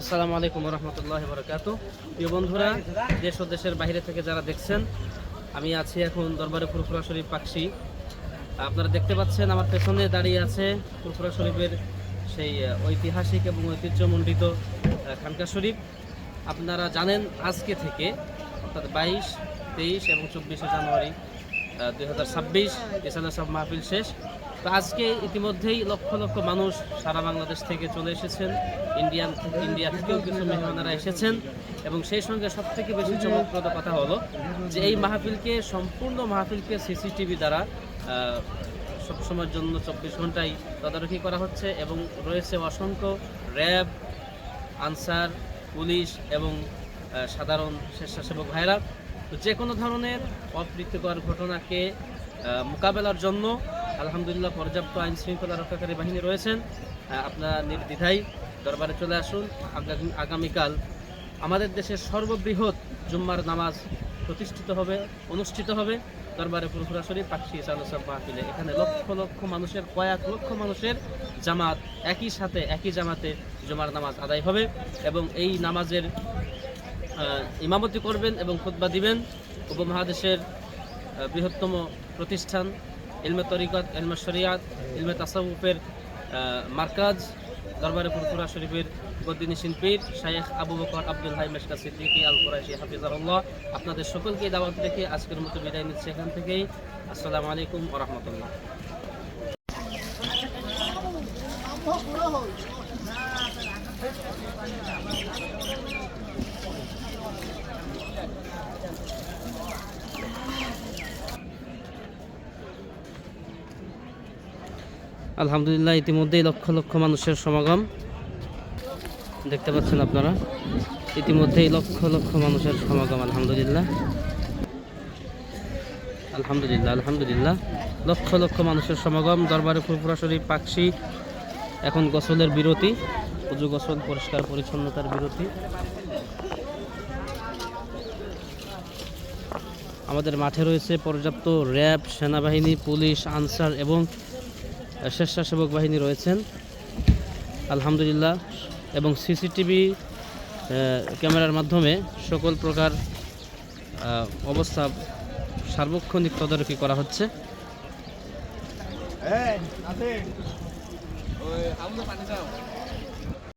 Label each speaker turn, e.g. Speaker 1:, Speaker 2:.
Speaker 1: আসসালামু আলাইকুম রহমতুল্লাহি বারাকাতুহু। প্রিয় বন্ধুরা, দেশ ও দেশের বাইরে থেকে যারা দেখছেন, আমি আছি এখন দরবারে ফুরফুরা শরীফ পাকশি। আপনারা দেখতে পাচ্ছেন আমার পেছনে দাঁড়িয়ে আছে ফুরফুরা শরীফের সেই ঐতিহাসিক এবং ঐতিহ্যমণ্ডিত খানকা শরীফ। আপনারা জানেন আজকে থেকে অর্থাৎ 22, 23 এবং 24শে জানুয়ারি 2026 রিসালাত সব মাহফিল শেষ। তো আজকে ইতিমধ্যেই লক্ষ লক্ষ মানুষ সারা বাংলাদেশ থেকে চলে এসেছেন, ইন্ডিয়া থেকেও কিছু মেহমানেরা এসেছেন। এবং সেই সঙ্গে সবথেকে বেশি চমকপ্রদ কথা হলো যে এই সম্পূর্ণ মাহফিলকে সিসিটিভি দ্বারা সবসময়ের জন্য 24 ঘন্টায় তদারকি করা হচ্ছে এবং রয়েছে অসংখ্য র্যাব, আনসার, পুলিশ এবং সাধারণ স্বেচ্ছাসেবক ভাইরা। তো যে কোনো ধরনের অপ্রীতিকর ঘটনাকে মোকাবেলার জন্য আলহামদুলিল্লাহ পর্যাপ্ত আইন শৃঙ্খলা রক্ষাকারী বাহিনী রয়েছেন। আপনারা নির্দ্বিধায় দরবারে চলে আসুন। আগামীকাল আমাদের দেশের সর্ববৃহৎ জুম্মার নামাজ অনুষ্ঠিত হবে দরবারে ফুরফুরা শরীফ পাকশি রিসালাত সব মাহফিলে। এখানে লক্ষ লক্ষ মানুষের, কয়েক লক্ষ মানুষের জামাত একই জামাতে জুমার নামাজ আদায় হবে এবং এই নামাজের ইমামতি করবেন এবং খুতবা দিবেন উপমহাদেশের বৃহত্তম প্রতিষ্ঠান ইলমে তরিকত, ইলমে শরিয়াত, ইলমে তাসাউফের মার্কাজ দরবারে ফুরফুরা শরীফের বদ্দিনিসিন পীর শায়েখ আবু বকর আব্দুল হাই মেশকা সিদ্দিকী আল কুরাইশি হাফিজাহুল্লাহ। আপনাদের সকলকে দাওয়াত রেখে আজকের মতো বিদায় নিচ্ছি এখান থেকেই। আসসালামু আলাইকুম ওয়া রাহমাতুল্লাহ। আলহামদুলিল্লাহ, ইতিমধ্যেই লক্ষ লক্ষ মানুষের সমাগম দেখতে পাচ্ছেন আপনারা। ইতিমধ্যেই লক্ষ লক্ষ মানুষের সমাগম। আলহামদুলিল্লাহ আলহামদুলিল্লাহ আলহামদুলিল্লাহ, লক্ষ লক্ষ মানুষের সমাগম দরবারে ফুরফুরা শরীফ পাকশি। এখন গোসলের বিরতি, উযু গোসল, পরিষ্কার পরিচ্ছন্নতার বিরতি। আমাদের মাঠে রয়েছে পর্যাপ্ত র্যাব, সেনাবাহিনী, পুলিশ, আনসার এবং স্বেচ্ছাসেবক বাহিনী রয়েছেন আলহামদুলিল্লাহ। এবং সিসিটিভি ক্যামেরার মাধ্যমে সকল প্রকার অবস্থা সার্বক্ষণিক তদারকি করা হচ্ছে।